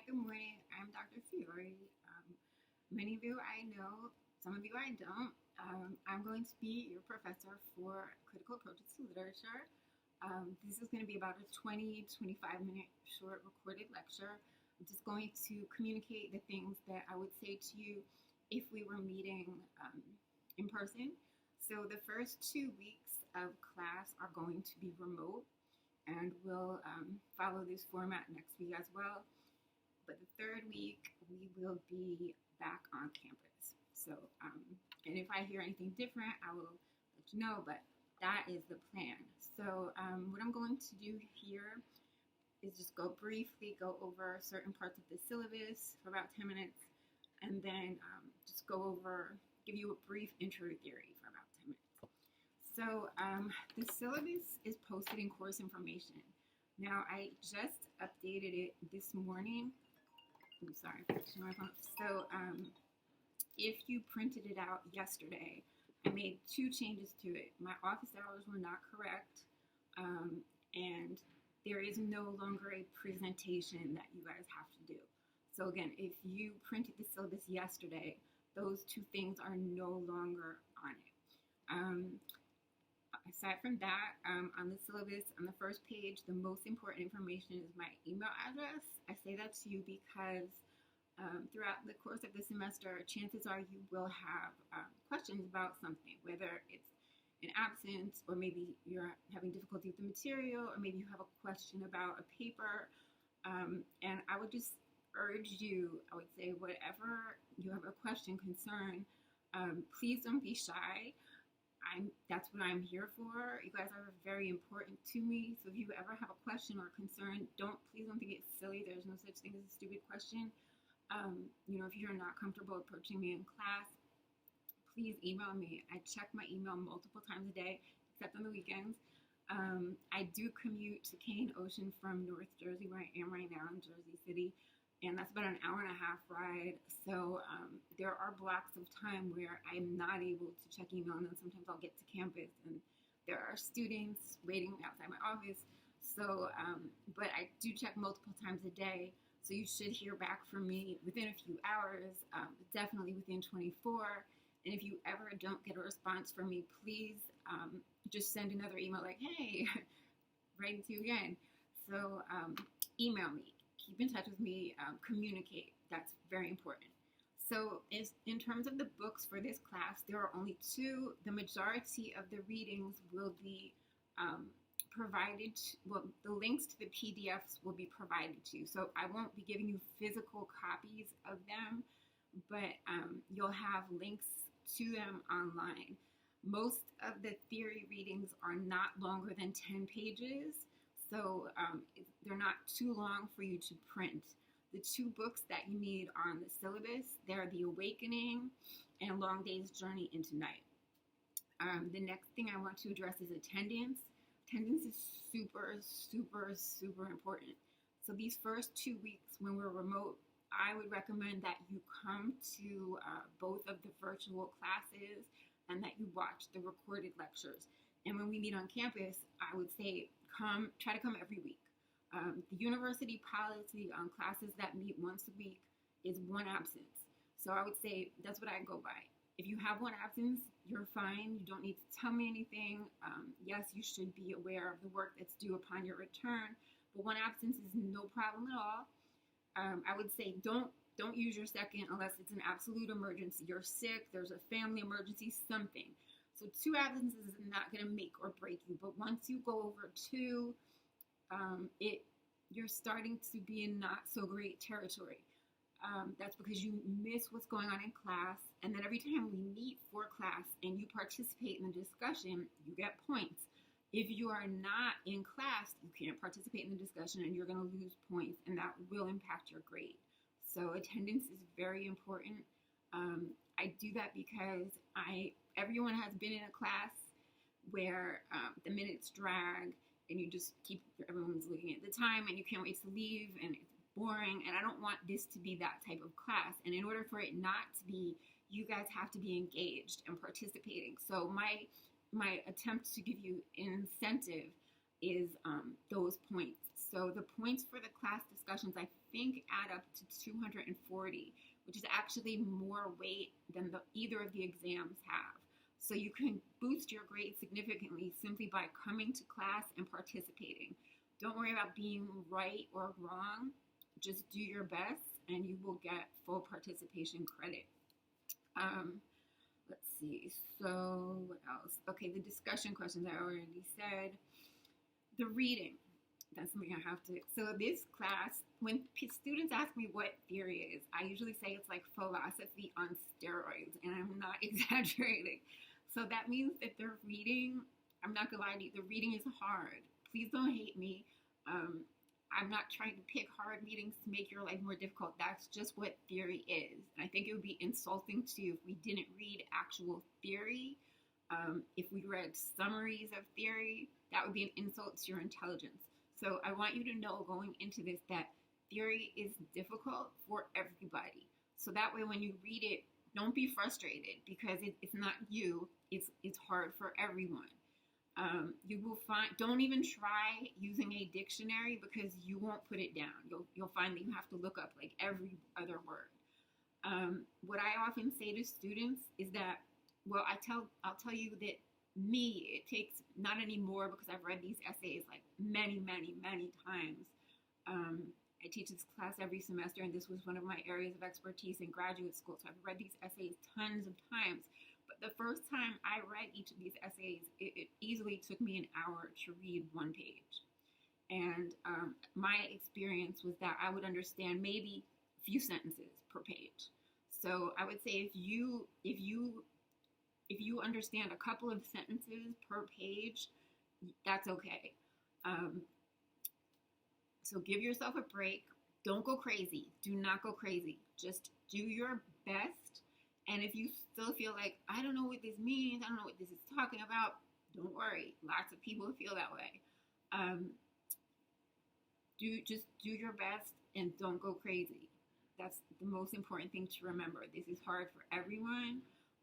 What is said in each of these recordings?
Good morning. I'm Dr. Fiore. Many of you I know, some of you I don't. I'm going to be your professor for critical approaches to literature. This is going to be about a 20-25 minute short recorded lecture. I'm just going to communicate the things that I would say to you if we were meeting in person. So the first 2 weeks of class are going to be remote, and we'll follow this format next week as well. But the third week, we will be back on campus. So, and if I hear anything different, I will let you know, but that is the plan. So, what I'm going to do here is just briefly go over certain parts of the syllabus for about 10 minutes, and then just give you a brief intro to theory for about 10 minutes. So, the syllabus is posted in course information. Now, I just updated it this morning. I'm sorry, my phone. So, if you printed it out yesterday, I made 2 changes to it. My office hours were not correct, and there is no longer a presentation that you guys have to do. So again, if you printed the syllabus yesterday, those 2 things are no longer on it. Aside from that, on the syllabus, on the first page, the most important information is my email address. I say that to you because throughout the course of the semester, chances are you will have questions about something, whether it's an absence, or maybe you're having difficulty with the material, or maybe you have a question about a paper. And I would just urge you, I would say, whatever you have a question, concern, please don't be shy. That's what I'm here for. You guys are very important to me. So if you ever have a question or concern, please don't think it's silly. There's no such thing as a stupid question. If you're not comfortable approaching me in class, please email me. I check my email multiple times a day, except on the weekends. I do commute to Cane Ocean from North Jersey, where I am right now in Jersey City, and that's about an hour-and-a-half ride. So there are blocks of time where I'm not able to check email, and then sometimes I'll get to campus and there are students waiting outside my office. So, but I do check multiple times a day. So you should hear back from me within a few hours, definitely within 24. And if you ever don't get a response from me, please just send another email like, hey, writing to you again. So email me, keep in touch with me, communicate. That's very important. So in terms of the books for this class, there are only 2. The majority of the readings will be provided, the links to the PDFs will be provided to you. So I won't be giving you physical copies of them, but you'll have links to them online. Most of the theory readings are not longer than 10 pages, so they're not too long for you to print. The 2 books that you need are on the syllabus. They're The Awakening and Long Day's Journey into Night. The next thing I want to address is attendance. Attendance is super, super, super important. So these first 2 weeks when we're remote, I would recommend that you come to both of the virtual classes and that you watch the recorded lectures. And when we meet on campus, I would say try to come every week. The university policy on classes that meet once a week is 1 absence. So I would say that's what I go by. If you have 1 absence, you're fine. You don't need to tell me anything. Yes, you should be aware of the work that's due upon your return, but 1 absence is no problem at all. I would say don't use your second unless it's an absolute emergency. You're sick, there's a family emergency, something. So 2 absences is not going to make or break you. But once you go over 2, you're starting to be in not so great territory. That's because you miss what's going on in class, and then every time we meet for class and you participate in the discussion, you get points. If you are not in class, you can't participate in the discussion and you're going to lose points, and that will impact your grade. So attendance is very important. I do that because everyone has been in a class where the minutes drag and everyone's looking at the time and you can't wait to leave and it's boring, and I don't want this to be that type of class. And in order for it not to be, you guys have to be engaged and participating. So my attempt to give you an incentive is those points. So the points for the class discussions, I think, add up to 240, which is actually more weight than either of the exams have. So you can boost your grade significantly simply by coming to class and participating. Don't worry about being right or wrong. Just do your best and you will get full participation credit. Let's see. So what else? Okay, the discussion questions I already said. The reading. That's something I have to. So this class, when students ask me what theory is, I usually say it's like philosophy on steroids, and I'm not exaggerating. So that means that the reading, I'm not gonna lie to you, the reading is hard. Please don't hate me. I'm not trying to pick hard readings to make your life more difficult. That's just what theory is. And I think it would be insulting to you if we didn't read actual theory. If we read summaries of theory, that would be an insult to your intelligence. So I want you to know going into this that theory is difficult for everybody. So that way when you read it, don't be frustrated because it's not you. It's hard for everyone. You will find, don't even try using a dictionary because you won't put it down. You'll find that you have to look up like every other word. What I often say to students is that, well, I'll tell you that it takes, not anymore because I've read these essays like many, many, many times. I teach this class every semester, and this was one of my areas of expertise in graduate school. So I've read these essays tons of times. But the first time I read each of these essays, it easily took me an hour to read one page. And my experience was that I would understand maybe a few sentences per page. So I would say if you understand a couple of sentences per page, that's okay. So give yourself a break. Don't go crazy. Do not go crazy. Just do your best. And if you still feel like, I don't know what this means, I don't know what this is talking about, don't worry. Lots of people feel that way. Just do your best and don't go crazy. That's the most important thing to remember. This is hard for everyone.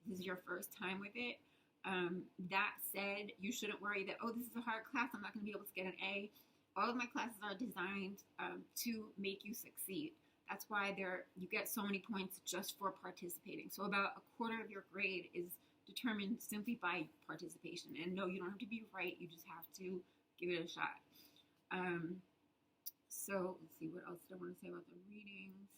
This is your first time with it. That said, you shouldn't worry that, oh, this is a hard class, I'm not going to be able to get an A. All of my classes are designed to make you succeed. That's why you get so many points just for participating. So about a quarter of your grade is determined simply by participation. And no, you don't have to be right. You just have to give it a shot. So let's see, what else did I want to say about the readings?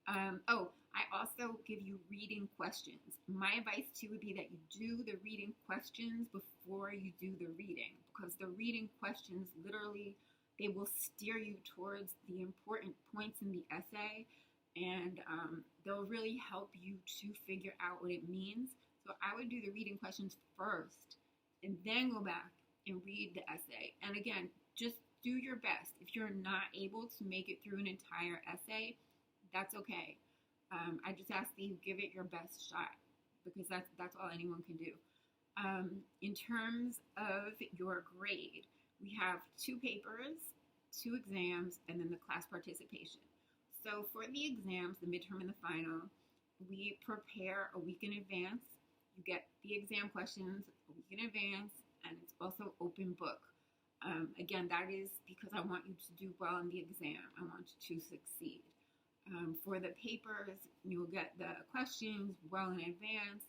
I also give you reading questions. My advice too would be that you do the reading questions before you do the reading, because the reading questions literally, they will steer you towards the important points in the essay, and they'll really help you to figure out what it means. So I would do the reading questions first and then go back and read the essay. And again, just do your best. If you're not able to make it through an entire essay, that's okay. I just ask that you give it your best shot, because that's all anyone can do. In terms of your grade, we have 2 papers, 2 exams, and then the class participation. So for the exams, the midterm and the final, we prepare a week in advance. You get the exam questions a week in advance, and it's also open book. Again, that is because I want you to do well in the exam. I want you to succeed. For the papers, you'll get the questions well in advance.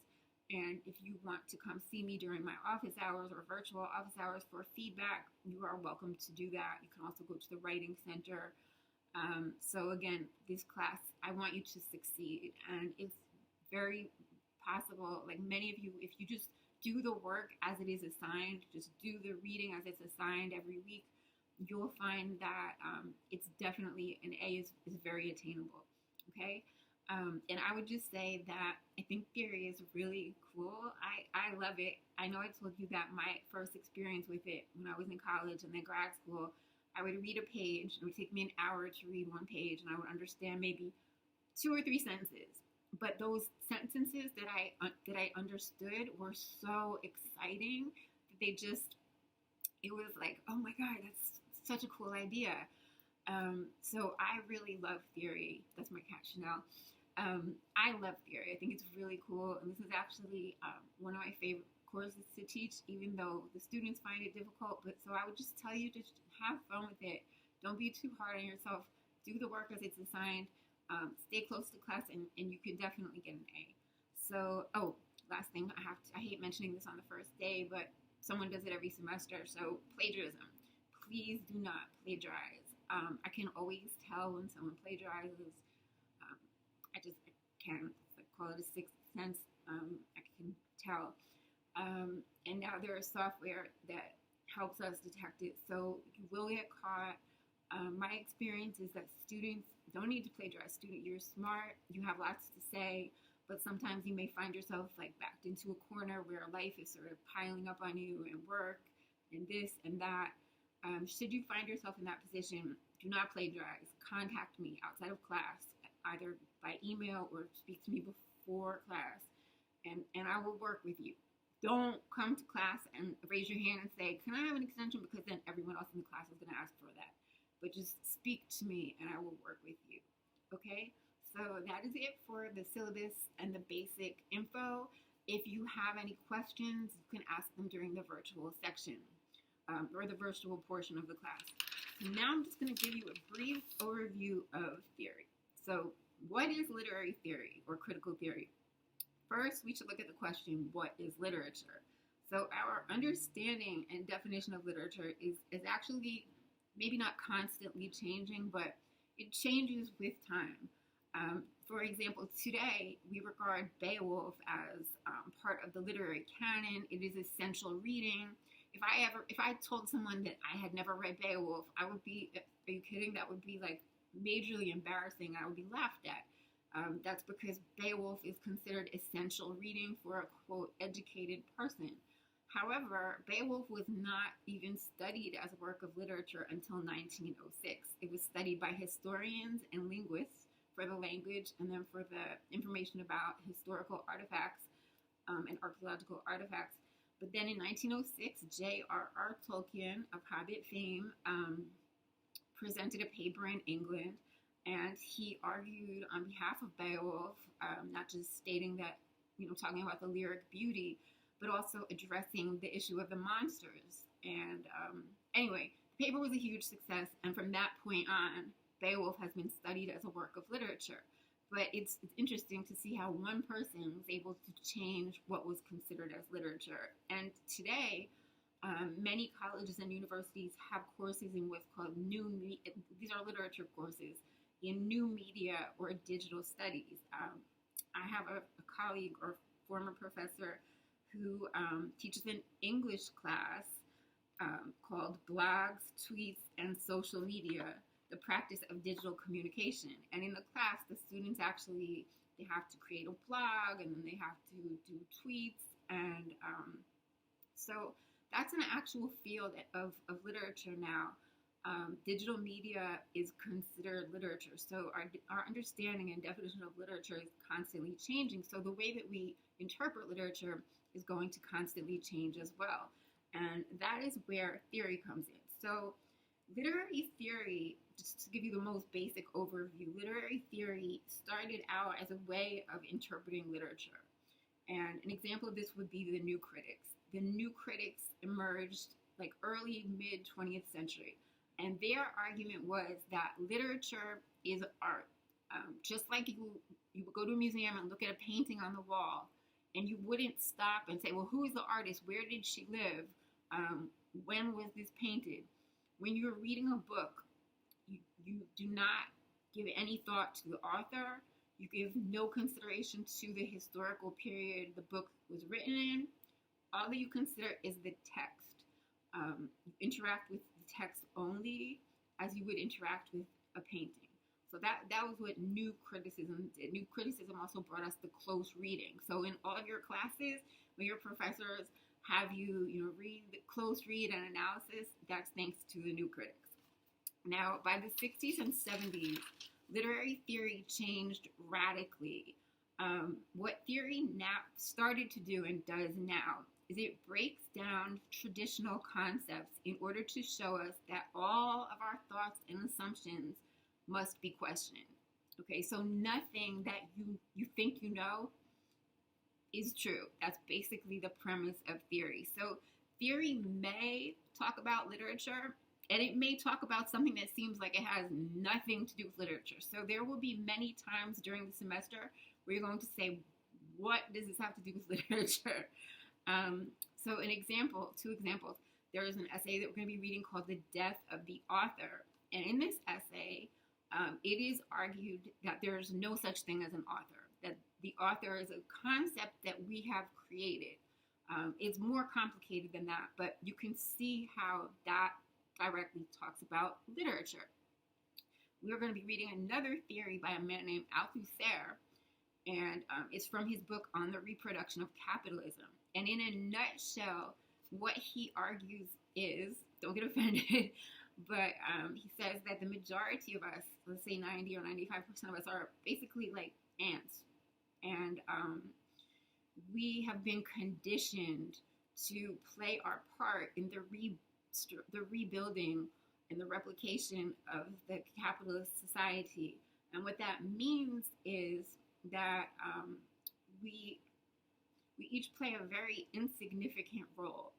And if you want to come see me during my office hours or virtual office hours for feedback, you are welcome to do that. You can also go to the Writing Center. So again, this class, I want you to succeed. And it's very possible, like many of you, if you just do the work as it is assigned, just do the reading as it's assigned every week, you'll find that it's definitely, an A is very attainable, okay? And I would just say that I think theory is really cool. I love it. I know I told you that my first experience with it when I was in college and then grad school, I would read a page. It would take me an hour to read one page, and I would understand maybe 2 or 3 sentences. But those sentences that I understood were so exciting that it was like, oh my God, that's such a cool idea. So I really love theory. That's my cat, Chanel. I love theory. I think it's really cool. And this is actually one of my favorite courses to teach, even though the students find it difficult. But so I would just tell you to have fun with it. Don't be too hard on yourself. Do the work as it's assigned. Stay close to class, and you can definitely get an A. So, oh, last thing, I hate mentioning this on the first day, but someone does it every semester. So, plagiarism. Please do not plagiarize. I can always tell when someone plagiarizes. I just can't call it a sixth sense. I can tell. And now there is software that helps us detect it. So you will get caught. My experience is that students don't need to plagiarize. You're smart. You have lots to say, but sometimes you may find yourself like backed into a corner where life is sort of piling up on you, and work and this and that. Should you find yourself in that position, do not plagiarize. Contact me outside of class, either by email or speak to me before class, and I will work with you. Don't come to class and raise your hand and say, "Can I have an extension?" Because then everyone else in the class is going to ask for that. But just speak to me and I will work with you. Okay? So that is it for the syllabus and the basic info. If you have any questions, you can ask them during the virtual section or the virtual portion of the class. So now I'm just going to give you a brief overview of theory. So what is literary theory or critical theory? First, we should look at the question, what is literature? So our understanding and definition of literature is actually maybe not constantly changing, but it changes with time. For example, today we regard Beowulf as part of the literary canon. It is essential reading. If I told someone that I had never read Beowulf, I would be, are you kidding? That would be like majorly embarrassing. I would be laughed at. That's because Beowulf is considered essential reading for a, quote, educated person. However, Beowulf was not even studied as a work of literature until 1906. It was studied by historians and linguists for the language and then for the information about historical artifacts and archaeological artifacts. But then in 1906, J.R.R. Tolkien of Hobbit fame presented a paper in England, and he argued on behalf of Beowulf, not just stating that, talking about the lyric beauty, but also addressing the issue of the monsters. And anyway, the paper was a huge success, and from that point on, Beowulf has been studied as a work of literature. But it's interesting to see how one person was able to change what was considered as literature. And today, many colleges and universities have courses in what's called these are literature courses in new media or digital studies. I have a colleague or former professor who teaches an English class called Blogs, Tweets, and Social Media, the Practice of Digital Communication. And in the class, the students they have to create a blog, and then they have to do tweets. And so that's an actual field of literature now. Digital media is considered literature. So our understanding and definition of literature is constantly changing. So the way that we interpret literature is going to constantly change as well. And that is where theory comes in. So literary theory, just to give you the most basic overview, literary theory started out as a way of interpreting literature. And an example of this would be the New Critics. The New Critics emerged like early, mid 20th century. And their argument was that literature is art. Just like you would go to a museum and look at a painting on the wall, and you wouldn't stop and say, well, who is the artist? Where did she live? When was this painted? When you're reading a book, you do not give any thought to the author. You give no consideration to the historical period the book was written in. All that you consider is the text. You interact with the text only as you would interact with a painting. So that was what New Criticism did. New Criticism also brought us the close reading. So in all of your classes, when your professors have you, read the close read and analysis, that's thanks to the New Critics. Now, by the 60s and 70s, literary theory changed radically. What theory now started to do and does now is it breaks down traditional concepts in order to show us that all of our thoughts and assumptions must be questioned. Okay, so nothing that you think you know is true. That's basically the premise of theory. So theory may talk about literature And it may talk about something that seems like it has nothing to do with literature. So there will be many times during the semester where you're going to say, what does this have to do with literature? So an example, two examples. There is an essay that we're going to be reading called The Death of the Author. And in this essay, it is argued that there's no such thing as an author, that the author is a concept that we have created. It's more complicated than that, but you can see how that directly talks about literature. We're going to be reading another theory by a man named Althusser, and it's from his book On the Reproduction of Capitalism. And in a nutshell, what he argues is, don't get offended, but he says that the majority of us, let's say 90 or 95% of us, are basically like ants. And we have been conditioned to play our part in the rebuilding and the replication of the capitalist society. And what that means is that we each play a very insignificant role,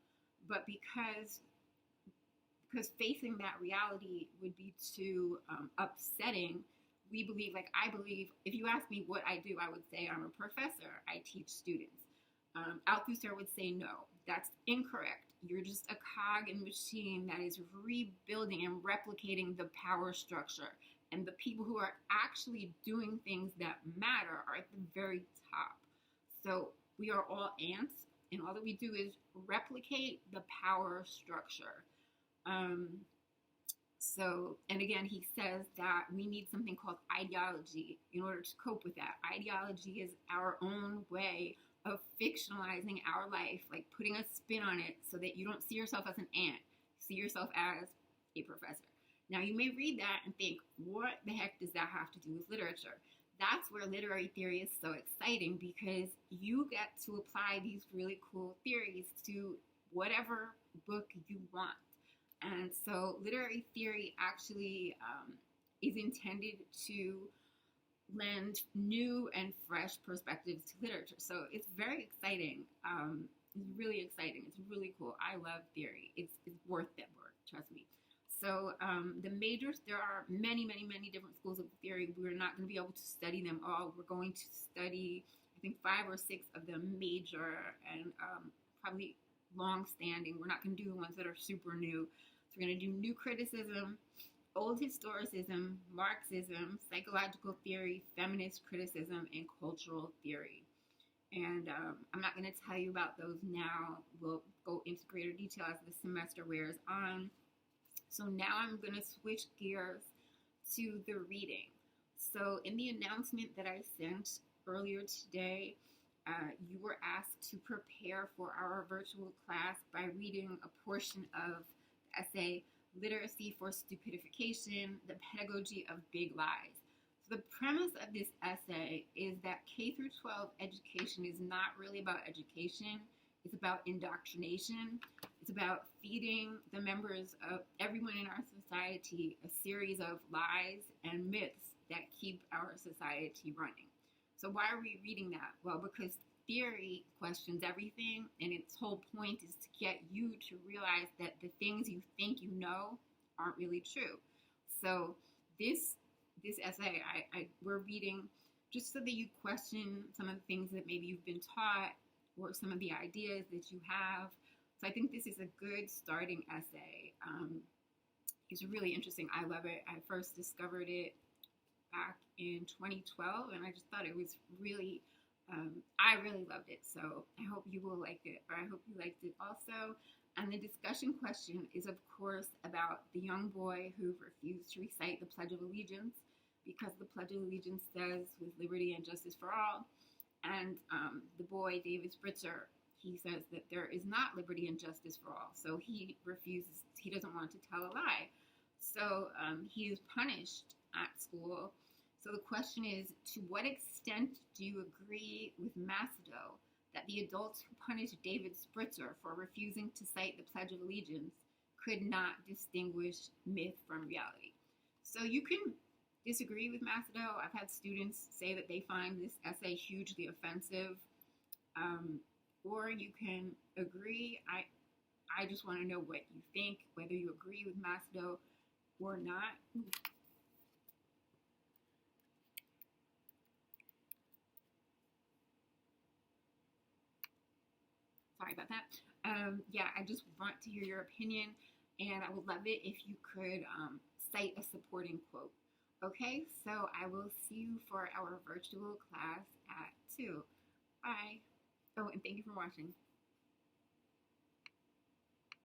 but because facing that reality would be too upsetting, we believe, like I believe, if you ask me what I do, I would say I'm a professor. I teach students. Althusser would say no, that's incorrect. You're just a cog in a machine that is rebuilding and replicating the power structure. And the people who are actually doing things that matter are at the very top. So we are all ants, and all that we do is replicate the power structure. And again, he says that we need something called ideology in order to cope with that. Ideology is our own way of fictionalizing our life, like putting a spin on it so that you don't see yourself as an ant, see yourself as a professor. Now, you may read that and think, what the heck does that have to do with literature? That's where literary theory is so exciting, because you get to apply these really cool theories to whatever book you want. And so literary theory actually is intended to lend new and fresh perspectives to literature. So it's very exciting. It's really exciting. It's really cool. I love theory. It's worth that work, trust me. So the majors, there are many, many, many different schools of theory. We're not going to be able to study them all. We're going to study, I think, 5 or 6 of the major and probably long-standing. We're not going to do the ones that are super new. So we're going to do new criticism, old historicism, Marxism, psychological theory, feminist criticism, and cultural theory. And I'm not going to tell you about those now. We'll go into greater detail as the semester wears on. So now I'm going to switch gears to the reading. So in the announcement that I sent earlier today, you were asked to prepare for our virtual class by reading a portion of the essay, Literacy for Stupidification, The Pedagogy of Big Lies. So the premise of this essay is that K through 12 education is not really about education. It's about indoctrination. It's about feeding the members of everyone in our society a series of lies and myths that keep our society running. So why are we reading that? Well, because theory questions everything, and its whole point is to get you to realize that the things you think you know aren't really true. So this essay, we're reading just so that you question some of the things that maybe you've been taught or some of the ideas that you have. So I think this is a good starting essay. It's really interesting. I love it. I first discovered it back in 2012, and I just thought it was really, I really loved it. So I hope you will like it, or I hope you liked it also. And the discussion question is, of course, about the young boy who refused to recite the Pledge of Allegiance because the Pledge of Allegiance says, with liberty and justice for all. And the boy, David Spritzer, he says that there is not liberty and justice for all. So he refuses, he doesn't want to tell a lie. So he is punished at school. So the question is, to what extent do you agree with Macedo that the adults who punished David Spritzer for refusing to cite the Pledge of Allegiance could not distinguish myth from reality? So you can disagree with Macedo. I've had students say that they find this essay hugely offensive, or you can agree. I just want to know what you think, whether you agree with Maslow or not. Sorry about that. Yeah, I just want to hear your opinion, and I would love it if you could cite a supporting quote. Okay, so I will see you for our virtual class at 2. Bye. Oh, and thank you for watching.